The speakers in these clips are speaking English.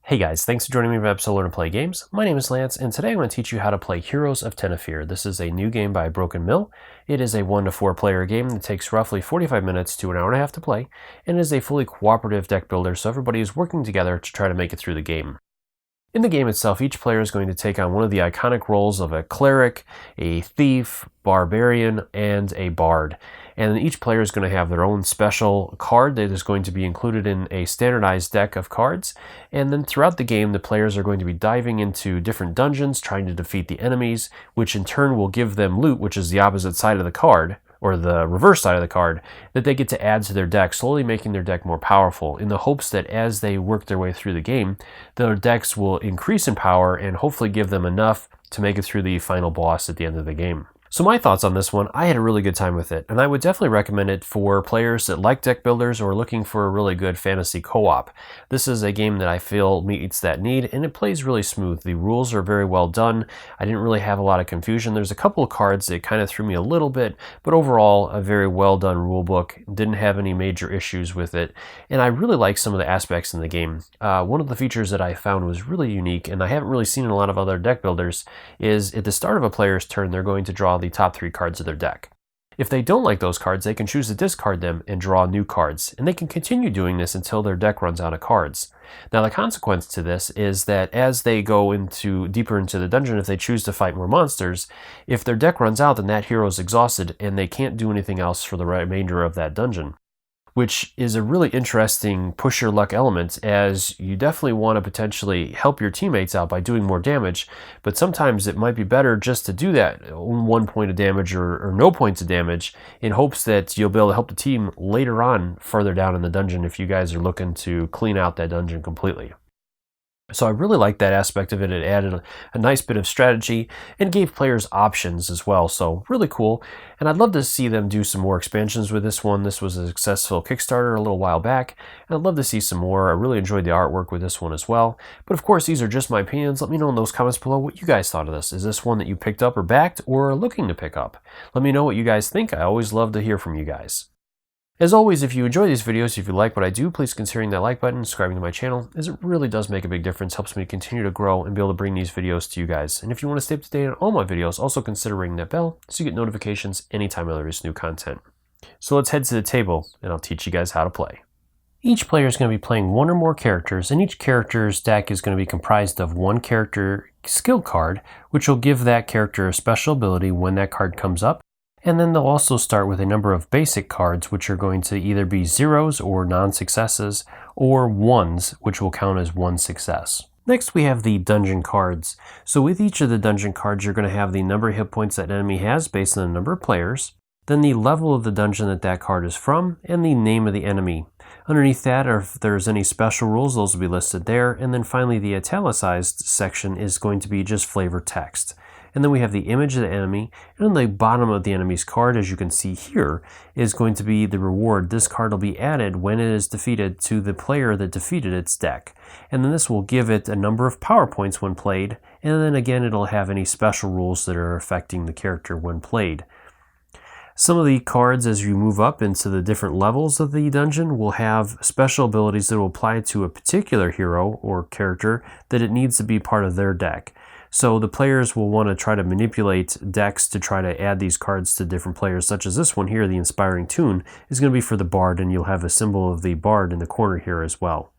Hey guys, thanks for joining me for episode Learn and Play Games. My name is Lance, and today I'm going to teach you how to play Heroes of Tenefyr. This is a new game by Broken Mill. It is a 1 to 4 player game that takes roughly 45 minutes to an hour and a half to play, and is a fully cooperative deck builder, so everybody is working together to try to make it through the game. In the game itself, each player is going to take on one of the iconic roles of a cleric, a thief, barbarian, and a bard. And each player is going to have their own special card that is going to be included in a standardized deck of cards. And then throughout the game, the players are going to be diving into different dungeons, trying to defeat the enemies, which in turn will give them loot, which is the opposite side of the card, or the reverse side of the card, that they get to add to their deck, slowly making their deck more powerful, in the hopes that as they work their way through the game, their decks will increase in power and hopefully give them enough to make it through the final boss at the end of the game. So my thoughts on this one, I had a really good time with it, and I would definitely recommend it for players that like deck builders or are looking for a really good fantasy co-op. This is a game that I feel meets that need, and it plays really smooth. The rules are very well done. I didn't really have a lot of confusion. There's a couple of cards that kind of threw me a little bit, but overall, a very well done rule book. Didn't have any major issues with it, and I really like some of the aspects in the game. One of the features that I found was really unique, and I haven't really seen in a lot of other deck builders, is at the start of a player's turn, they're going to draw the top 3 cards of their deck. If they don't like those cards, they can choose to discard them and draw new cards, and they can continue doing this until their deck runs out of cards. Now the consequence to this is that as they go deeper into the dungeon, if they choose to fight more monsters, if their deck runs out, then that hero is exhausted and they can't do anything else for the remainder of that dungeon, which is a really interesting push your luck element, as you definitely want to potentially help your teammates out by doing more damage, but sometimes it might be better just to do that 1 point of damage or no points of damage, in hopes that you'll be able to help the team later on further down in the dungeon if you guys are looking to clean out that dungeon completely. So I really liked that aspect of it. It added a nice bit of strategy and gave players options as well. So really cool. And I'd love to see them do some more expansions with this one. This was a successful Kickstarter a little while back, and I'd love to see some more. I really enjoyed the artwork with this one as well. But of course, these are just my opinions. Let me know in those comments below what you guys thought of this. Is this one that you picked up or backed or are looking to pick up? Let me know what you guys think. I always love to hear from you guys. As always, if you enjoy these videos, if you like what I do, please consider hitting that like button and subscribing to my channel, as it really does make a big difference, helps me continue to grow and be able to bring these videos to you guys. And if you want to stay up to date on all my videos, also consider ringing that bell so you get notifications anytime I release new content. So let's head to the table and I'll teach you guys how to play. Each player is going to be playing 1 or more characters, and each character's deck is going to be comprised of 1 character skill card, which will give that character a special ability when that card comes up. And then they'll also start with a number of basic cards, which are going to either be zeros or non-successes, or 1s, which will count as 1 success. Next, we have the dungeon cards. So with each of the dungeon cards, you're going to have the number of hit points that enemy has based on the number of players, then the level of the dungeon that that card is from, and the name of the enemy. Underneath that, or if there's any special rules, those will be listed there. And then finally, the italicized section is going to be just flavor text. And then we have the image of the enemy, and on the bottom of the enemy's card, as you can see here, is going to be the reward. This card will be added when it is defeated to the player that defeated its deck. And then this will give it a number of power points when played, and then again it'll have any special rules that are affecting the character when played. Some of the cards, as you move up into the different levels of the dungeon, will have special abilities that will apply to a particular hero or character that it needs to be part of their deck. So the players will want to try to manipulate decks to try to add these cards to different players, such as this one here, the Inspiring Tune, is going to be for the Bard, and you'll have a symbol of the Bard in the corner here as well.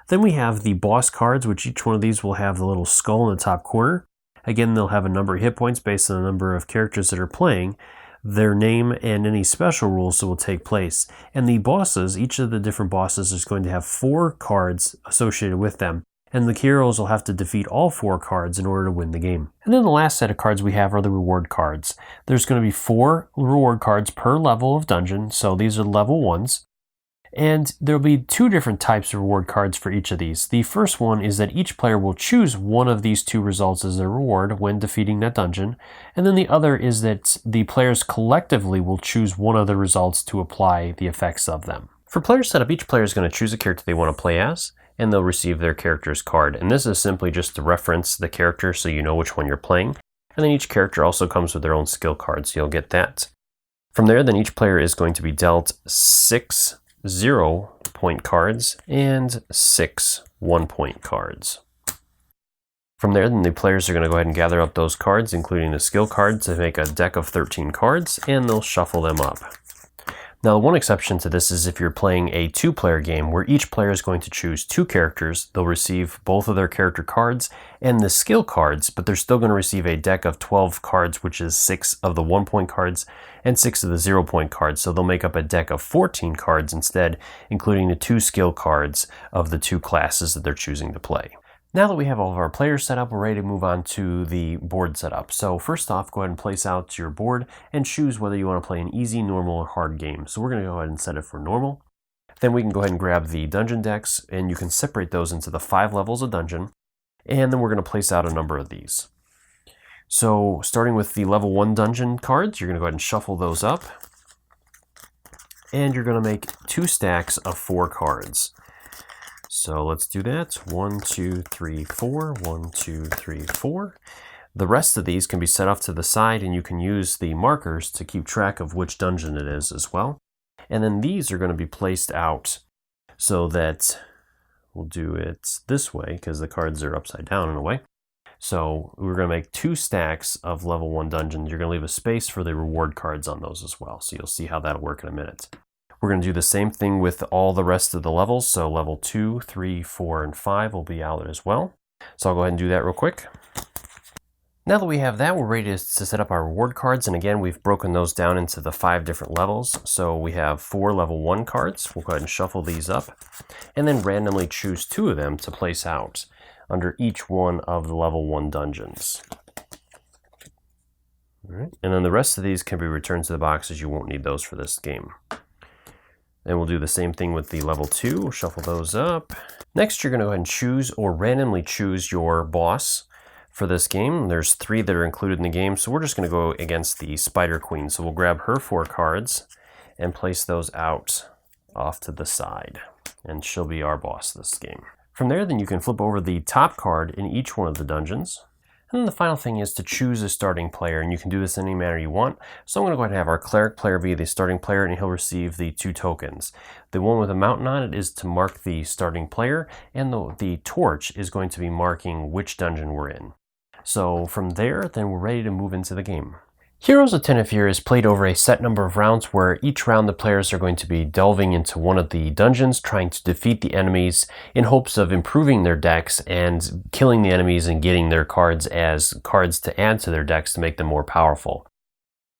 Then we have the boss cards, which each one of these will have the little skull in the top corner. Again, they'll have a number of hit points based on the number of characters that are playing, their name, and any special rules that will take place. And the bosses, each of the different bosses is going to have 4 cards associated with them. And the heroes will have to defeat all 4 cards in order to win the game. And then the last set of cards we have are the reward cards. There's going to be 4 reward cards per level of dungeon, so these are level 1s. And there'll be 2 different types of reward cards for each of these. The first one is that each player will choose one of these 2 results as their reward when defeating that dungeon. And then the other is that the players collectively will choose one of the results to apply the effects of them. For player setup, each player is going to choose a character they want to play as, and they'll receive their character's card. And this is simply just to reference the character so you know which one you're playing. And then each character also comes with their own skill card, so you'll get that. From there, then each player is going to be dealt 6 0-point cards and 6 1-point cards. From there, then the players are going to go ahead and gather up those cards, including the skill cards, to make a deck of 13 cards, and they'll shuffle them up. Now, one exception to this is if you're playing a 2-player game where each player is going to choose 2 characters. They'll receive both of their character cards and the skill cards, but they're still going to receive a deck of 12 cards, which is 6 of the 1-point cards and 6 of the 0-point cards. So they'll make up a deck of 14 cards instead, including the 2 skill cards of the 2 classes that they're choosing to play. Now that we have all of our players set up, we're ready to move on to the board setup. So first off, go ahead and place out your board and choose whether you want to play an easy, normal, or hard game. So we're going to go ahead and set it for normal. Then we can go ahead and grab the dungeon decks, and you can separate those into the 5 levels of dungeon. And then we're going to place out a number of these. So starting with the level 1 dungeon cards, you're going to go ahead and shuffle those up. And you're going to make 2 stacks of 4 cards. So let's do that. 1, 2, 3, 4. 1, 2, 3, 4. The rest of these can be set off to the side, and you can use the markers to keep track of which dungeon it is as well. And then these are going to be placed out so that we'll do it this way because the cards are upside down in a way. So we're going to make 2 stacks of level 1 dungeons. You're going to leave a space for the reward cards on those as well. So you'll see how that'll work in a minute. We're going to do the same thing with all the rest of the levels. So level 2, 3, 4, and 5 will be out as well. So I'll go ahead and do that real quick. Now that we have that, we're ready to set up our reward cards. And again, we've broken those down into the 5 different levels. So we have 4 level 1 cards. We'll go ahead and shuffle these up and then randomly choose 2 of them to place out under each one of the level 1 dungeons. All right. And then the rest of these can be returned to the box as you won't need those for this game. And we'll do the same thing with the level 2. We'll shuffle those up. Next, you're going to go ahead and choose or randomly choose your boss for this game. There's 3 that are included in the game, so we're just going to go against the Spider Queen. So we'll grab her 4 cards and place those out off to the side. And she'll be our boss this game. From there, then you can flip over the top card in each one of the dungeons. And then the final thing is to choose a starting player, and you can do this in any manner you want. So I'm going to go ahead and have our cleric player be the starting player, and he'll receive the 2 tokens. The one with a mountain on it is to mark the starting player, and the torch is going to be marking which dungeon we're in. So from there, then we're ready to move into the game. Heroes of Tenefyr is played over a set number of rounds where each round the players are going to be delving into one of the dungeons, trying to defeat the enemies in hopes of improving their decks and killing the enemies and getting their cards as cards to add to their decks to make them more powerful.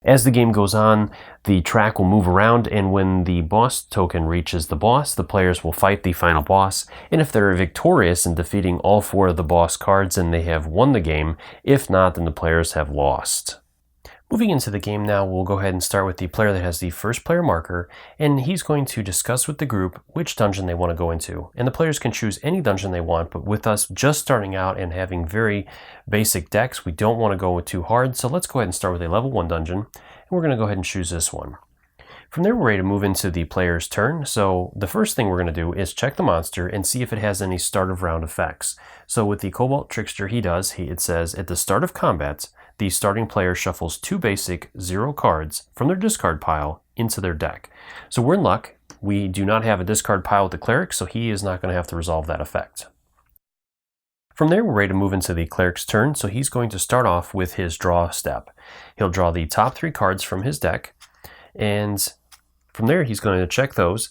As the game goes on, the track will move around, and when the boss token reaches the boss, the players will fight the final boss, and if they're victorious in defeating all 4 of the boss cards, then they have won the game. If not, then the players have lost. Moving into the game now, we'll go ahead and start with the player that has the first player marker, and he's going to discuss with the group which dungeon they want to go into. And the players can choose any dungeon they want, but with us just starting out and having very basic decks, we don't want to go too hard. So let's go ahead and start with a level 1 dungeon, and we're going to go ahead and choose this one. From there, we're ready to move into the player's turn. So the first thing we're going to do is check the monster and see if it has any start of round effects. So with the Cobalt Trickster, it says, at the start of combat, the starting player shuffles 2 basic 0 cards from their discard pile into their deck. So we're in luck. We do not have a discard pile with the cleric, so he is not going to have to resolve that effect. From there, we're ready to move into the cleric's turn. So he's going to start off with his draw step. He'll draw the top 3 cards from his deck, and from there, he's going to check those.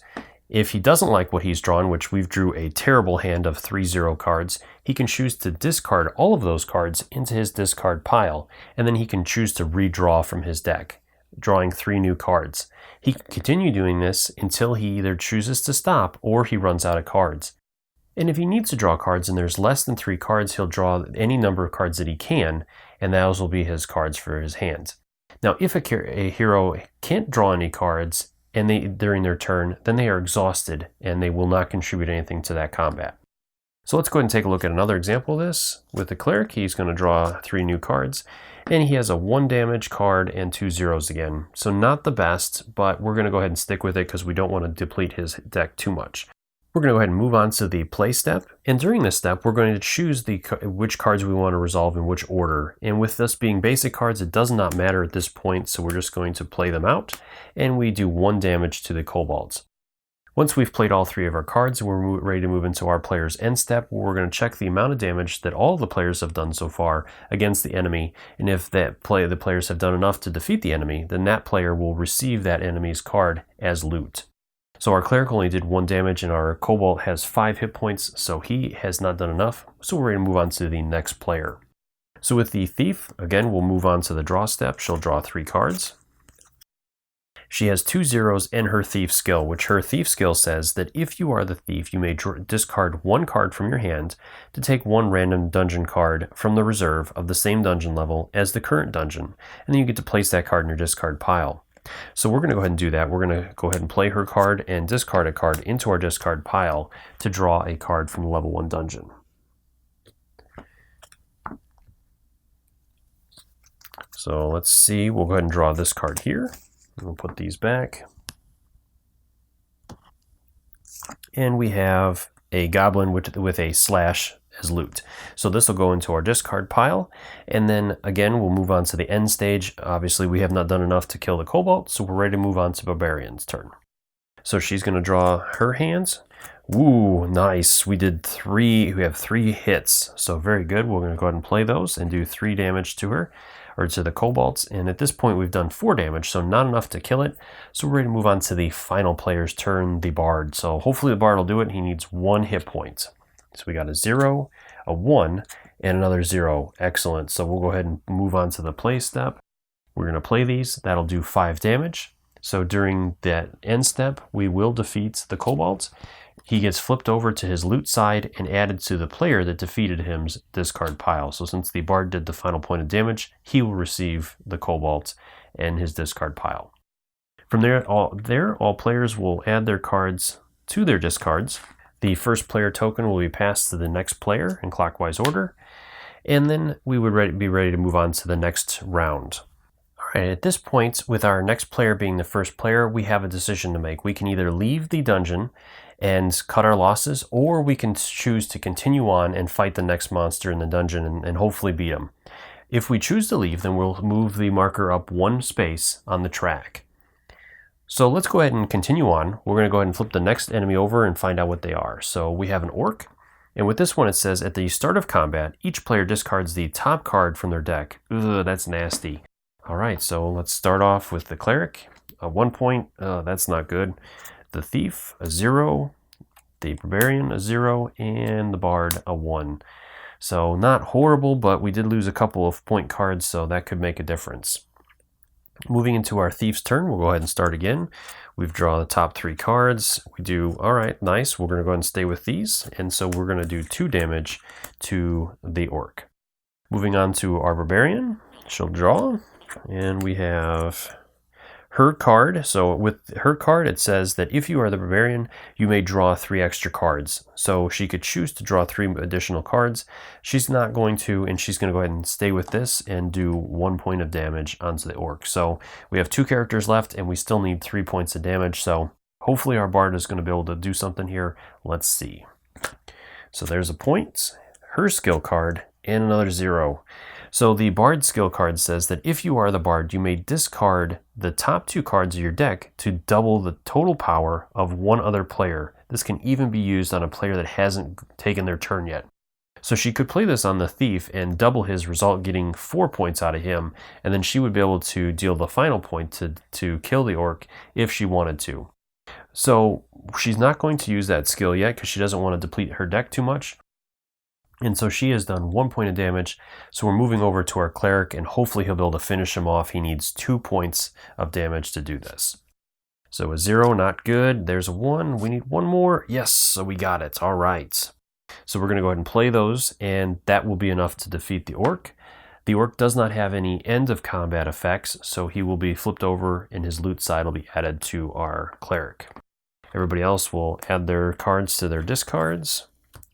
If he doesn't like what he's drawn, which we've drew a terrible hand of 3 0 cards, he can choose to discard all of those cards into his discard pile, and then he can choose to redraw from his deck, drawing 3 new cards. He can continue doing this until he either chooses to stop or he runs out of cards. And if he needs to draw cards and there's less than 3 cards, he'll draw any number of cards that he can, and those will be his cards for his hand. Now, if a hero can't draw any cards during their turn, then they are exhausted and they will not contribute anything to that combat. So let's go ahead and take a look at another example of this. With the cleric, he's going to draw 3 new cards, and he has a 1 damage card and 2 zeros again. So not the best, but we're going to go ahead and stick with it because we don't want to deplete his deck too much. We're going to go ahead and move on to the play step, and during this step we're going to choose which cards we want to resolve in which order. And with this being basic cards, it does not matter at this point, so we're just going to play them out, and we do 1 damage to the kobolds. Once we've played all 3 of our cards, we're ready to move into our player's end step, where we're going to check the amount of damage that all the players have done so far against the enemy, and if the players have done enough to defeat the enemy, then that player will receive that enemy's card as loot. So our cleric only did 1 damage, and our kobold has 5 hit points, so he has not done enough, so we're ready to move on to the next player. So with the thief, again, we'll move on to the draw step. She'll draw 3 cards. She has 2 zeros in her thief skill, which her thief skill says that if you are the thief, you may discard 1 card from your hand to take 1 random dungeon card from the reserve of the same dungeon level as the current dungeon, and then you get to place that card in your discard pile. So we're going to go ahead and do that. We're going to go ahead and play her card and discard a card into our discard pile to draw a card from the level 1 dungeon. So let's see, we'll go ahead and draw this card here. We'll put these back. And we have a goblin with a slash as loot. So this will go into our discard pile. And then again, we'll move on to the end stage. Obviously, we have not done enough to kill the kobold, so we're ready to move on to Barbarian's turn. So she's going to draw her hands. Ooh, nice. We have 3 hits. So very good. We're going to go ahead and play those and do 3 damage to her, or to the kobolds, and at this point we've done 4 damage, so not enough to kill it. So we're ready to move on to the final player's turn, the bard. So hopefully the bard will do it. He needs 1 hit point. So we got a 0, a 1, and another 0. Excellent. So we'll go ahead and move on to the play step. We're going to play these. That'll do 5 damage. So during that end step, we will defeat the kobolds. He gets flipped over to his loot side and added to the player that defeated him's discard pile. So since the bard did the final point of damage, he will receive the kobolds and his discard pile. From there, all players will add their cards to their discards. The first player token will be passed to the next player in clockwise order, and then we would be ready to move on to the next round. All right, at this point, with our next player being the first player, we have a decision to make. We can either leave the dungeon and cut our losses, or we can choose to continue on and fight the next monster in the dungeon and hopefully beat him. If we choose to leave, then we'll move the marker up 1 space on the track. So let's go ahead and continue on. We're going to go ahead and flip the next enemy over and find out what they are. So we have an orc, and with this one it says at the start of combat, each player discards the top card from their deck. Ugh, that's nasty. All right, so let's start off with the cleric. 1 point, that's not good. The thief, a 0. The barbarian, a 0. And the bard, a 1. So not horrible, but we did lose a couple of point cards, so that could make a difference. Moving into our thief's turn, we'll go ahead and start again. We've drawn the top 3 cards. We do, all right, nice. We're going to go ahead and stay with these. And so we're going to do 2 damage to the orc. Moving on to our barbarian, she'll draw. And we have her card. So with her card, it says that if you are the barbarian, you may draw 3 extra cards. So she could choose to draw 3 additional cards. She's not going to, and she's going to go ahead and stay with this and do 1 point of damage onto the orc. So we have 2 characters left, and we still need 3 points of damage. So hopefully our bard is going to be able to do something here. Let's see. So there's a point, her skill card, and another 0. So the bard skill card says that if you are the bard, you may discard the top 2 cards of your deck to double the total power of 1 other player. This can even be used on a player that hasn't taken their turn yet. So she could play this on the thief and double his result, getting 4 points out of him, and then she would be able to deal the final point to kill the orc if she wanted to. So she's not going to use that skill yet because she doesn't want to deplete her deck too much. And so she has done 1 point of damage. So we're moving over to our cleric, and hopefully he'll be able to finish him off. He needs 2 points of damage to do this. So a 0, not good. There's a 1. We need 1 more. Yes, so we got it. All right. So we're going to go ahead and play those, and that will be enough to defeat the orc. The orc does not have any end of combat effects, so he will be flipped over, and his loot side will be added to our cleric. Everybody else will add their cards to their discards.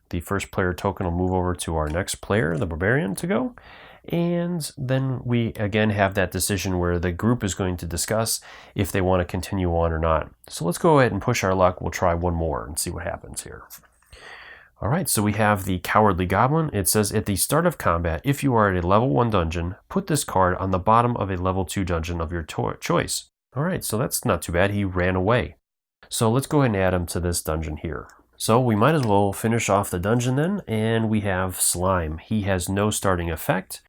The first player token will move over to our next player, the barbarian, to go. And then we again have that decision where the group is going to discuss if they want to continue on or not. So let's go ahead and push our luck. We'll try 1 more and see what happens here. All right, so we have the Cowardly Goblin. It says at the start of combat, if you are at a level 1 dungeon, put this card on the bottom of a level 2 dungeon of your choice. All right, so that's not too bad. He ran away. So let's go ahead and add him to this dungeon here. So we might as well finish off the dungeon then, and we have Slime. He has no starting effect.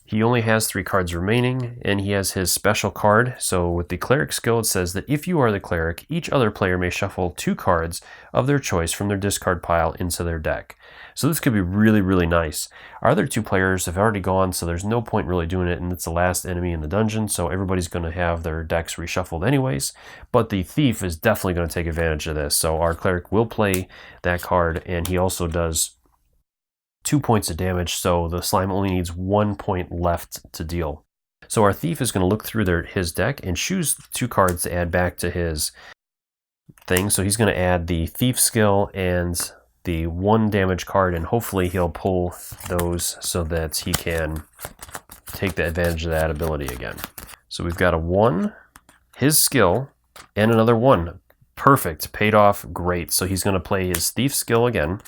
He only has 3 cards remaining, and he has his special card. So with the cleric skill, it says that if you are the cleric, each other player may shuffle 2 cards of their choice from their discard pile into their deck. So this could be really, really nice. Our other 2 players have already gone, so there's no point really doing it, and it's the last enemy in the dungeon, so everybody's going to have their decks reshuffled anyways. But the thief is definitely going to take advantage of this, so our cleric will play that card, and he also does 2 points of damage, so the slime only needs 1 point left to deal. So our thief is going to look through his deck and choose 2 cards to add back to his thing. So he's going to add the thief skill and the 1 damage card, and hopefully he'll pull those so that he can take the advantage of that ability again. So we've got a 1, his skill, and another 1. Perfect, paid off, great. So he's going to play his thief skill again.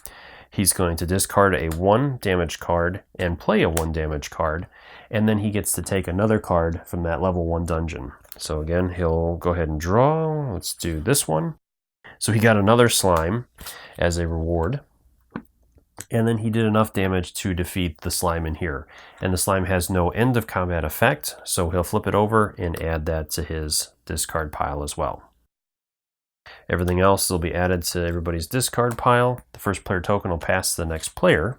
He's going to discard a 1 damage card and play a 1 damage card, and then he gets to take another card from that level 1 dungeon. So again, he'll go ahead and draw. Let's do this one. So he got another slime as a reward, and then he did enough damage to defeat the slime in here. And the slime has no end of combat effect, so he'll flip it over and add that to his discard pile as well. Everything else will be added to everybody's discard pile. The first player token will pass to the next player.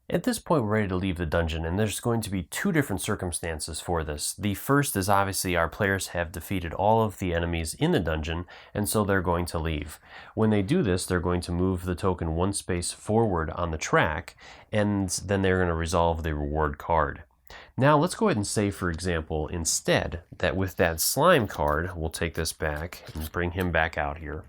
At this point, we're ready to leave the dungeon, and there's going to be 2 different circumstances for this. The first is obviously our players have defeated all of the enemies in the dungeon, and so they're going to leave. When they do this, they're going to move the token 1 space forward on the track, and then they're going to resolve the reward card. Now let's go ahead and say, for example, instead, that with that slime card, we'll take this back and bring him back out here.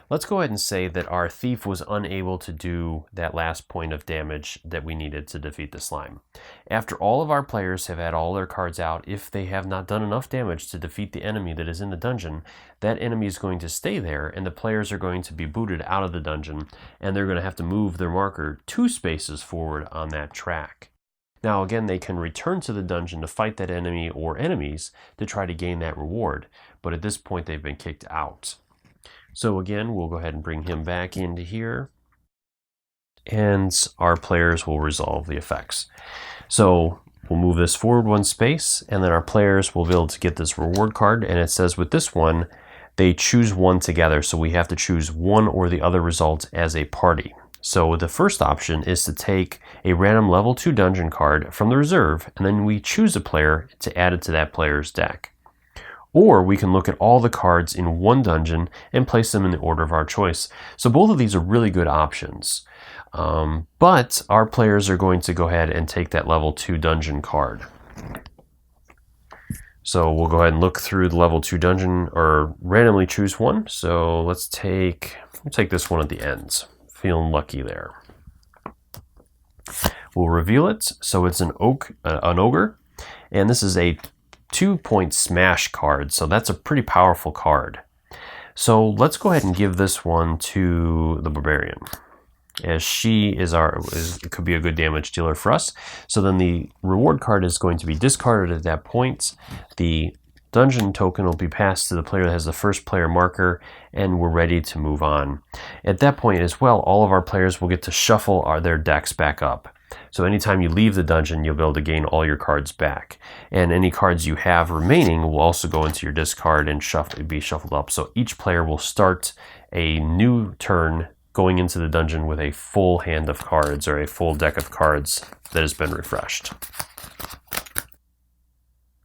Let's go ahead and say that our thief was unable to do that last point of damage that we needed to defeat the slime. After all of our players have had all their cards out, if they have not done enough damage to defeat the enemy that is in the dungeon, that enemy is going to stay there, and the players are going to be booted out of the dungeon, and they're going to have to move their marker 2 spaces forward on that track. Now again, they can return to the dungeon to fight that enemy or enemies to try to gain that reward, but at this point they've been kicked out. So again, we'll go ahead and bring him back into here, and our players will resolve the effects. So we'll move this forward 1 space, and then our players will be able to get this reward card, and it says with this one, they choose 1 together, so we have to choose one or the other result as a party. So the first option is to take a random level 2 dungeon card from the reserve, and then we choose a player to add it to that player's deck. Or we can look at all the cards in 1 dungeon and place them in the order of our choice. So both of these are really good options. But our players are going to go ahead and take that level 2 dungeon card. So we'll go ahead and look through the level 2 dungeon, or randomly choose 1. So we'll take this one at the end. Feeling lucky there. We'll reveal it. So it's an ogre, and this is a 2-point smash card, so that's a pretty powerful card. So let's go ahead and give this one to the barbarian, as she could be a good damage dealer for us. So then the reward card is going to be discarded at that point. The dungeon token will be passed to the player that has the first player marker, and we're ready to move on. At that point as well, all of our players will get to shuffle their decks back up. So anytime you leave the dungeon, you'll be able to gain all your cards back. And any cards you have remaining will also go into your discard and be shuffled up. So each player will start a new turn going into the dungeon with a full hand of cards, or a full deck of cards that has been refreshed.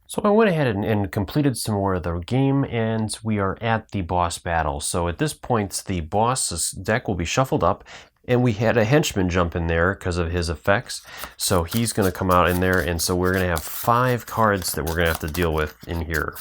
So I went ahead and completed some more of the game, and we are at the boss battle. So at this point, the boss's deck will be shuffled up, and we had a henchman jump in there because of his effects. So he's going to come out in there, and so we're going to have 5 cards that we're going to have to deal with in here.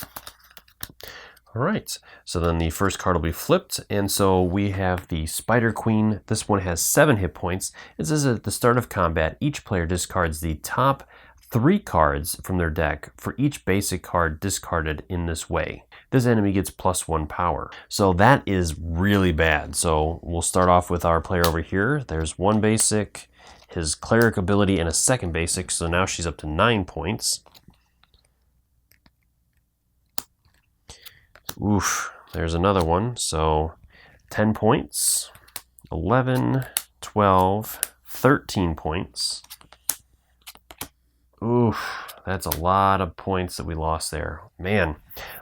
All right, so then the first card will be flipped, and so we have the Spider Queen. This one has 7 hit points. It says at the start of combat, each player discards the top 3 cards from their deck for each basic card discarded in this way. This enemy gets +1 power. So that is really bad. So we'll start off with our player over here. There's 1 basic, his cleric ability, and a 2nd basic. So now she's up to 9 points. Oof, there's another one. So 10 points, 11, 12, 13 points. Oof, that's a lot of points that we lost there. Man.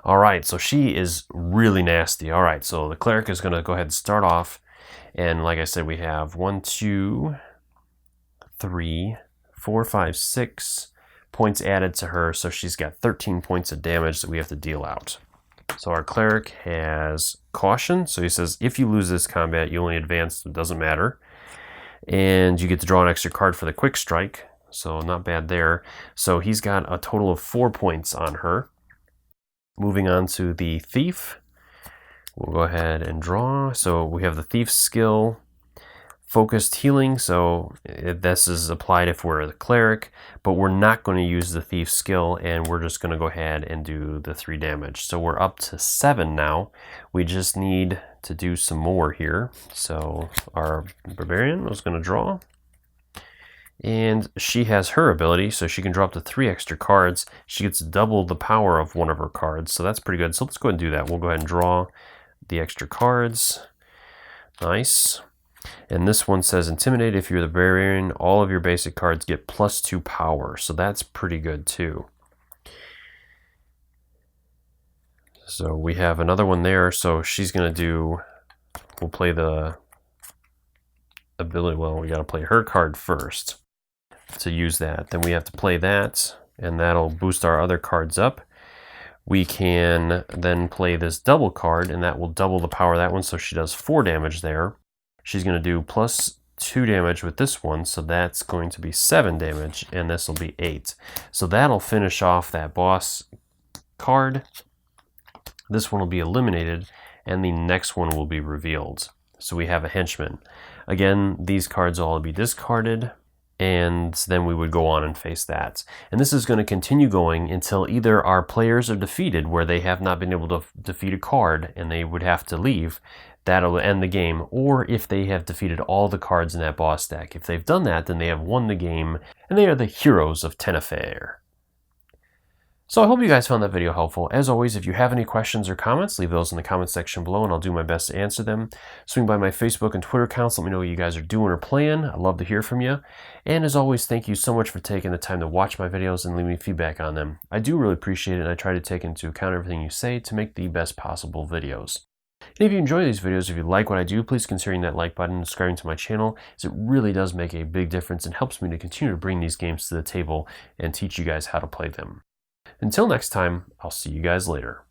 All right, so she is really nasty. All right, so the cleric is going to go ahead and start off. And like I said, we have 1, 2, 3, 4, 5, 6 points added to her. So she's got 13 points of damage that we have to deal out. So our cleric has caution. So he says, if you lose this combat, you only advance. It doesn't matter. And you get to draw an extra card for the quick strike. So not bad there. So he's got a total of 4 points on her. Moving on to the thief. We'll go ahead and draw. So we have the thief's skill, focused healing. So this is applied if we're the cleric, but we're not going to use the thief's skill, and we're just going to go ahead and do the 3 damage. So we're up to 7 now. We just need to do some more here. So our barbarian was going to draw. And she has her ability, so she can draw up to 3 extra cards. She gets double the power of one of her cards, so that's pretty good. So let's go ahead and do that. We'll go ahead and draw the extra cards. Nice. And this one says, Intimidate. If you're the barbarian, all of your basic cards get +2 power, so that's pretty good too. So we have another one there, so she's going to do, we'll play the ability, well, we got to play her card first to use that. Then we have to play that, and that'll boost our other cards up. We can then play this double card, and that will double the power of that one, so she does 4 damage there. She's going to do +2 damage with this one, so that's going to be 7 damage, and this will be 8. So that'll finish off that boss card. This one will be eliminated, and the next one will be revealed. So we have a henchman. Again, these cards will all be discarded, and then we would go on and face that. And this is going to continue going until either our players are defeated, where they have not been able to defeat a card and they would have to leave. That'll end the game. Or if they have defeated all the cards in that boss deck. If they've done that, then they have won the game, and they are the Heroes of Tenefyr. So I hope you guys found that video helpful. As always, if you have any questions or comments, leave those in the comment section below, and I'll do my best to answer them. Swing by my Facebook and Twitter accounts. Let me know what you guys are doing or playing. I'd love to hear from you. And as always, thank you so much for taking the time to watch my videos and leave me feedback on them. I do really appreciate it, and I try to take into account everything you say to make the best possible videos. And if you enjoy these videos, if you like what I do, please consider hitting that like button and subscribing to my channel, as it really does make a big difference and helps me to continue to bring these games to the table and teach you guys how to play them. Until next time, I'll see you guys later.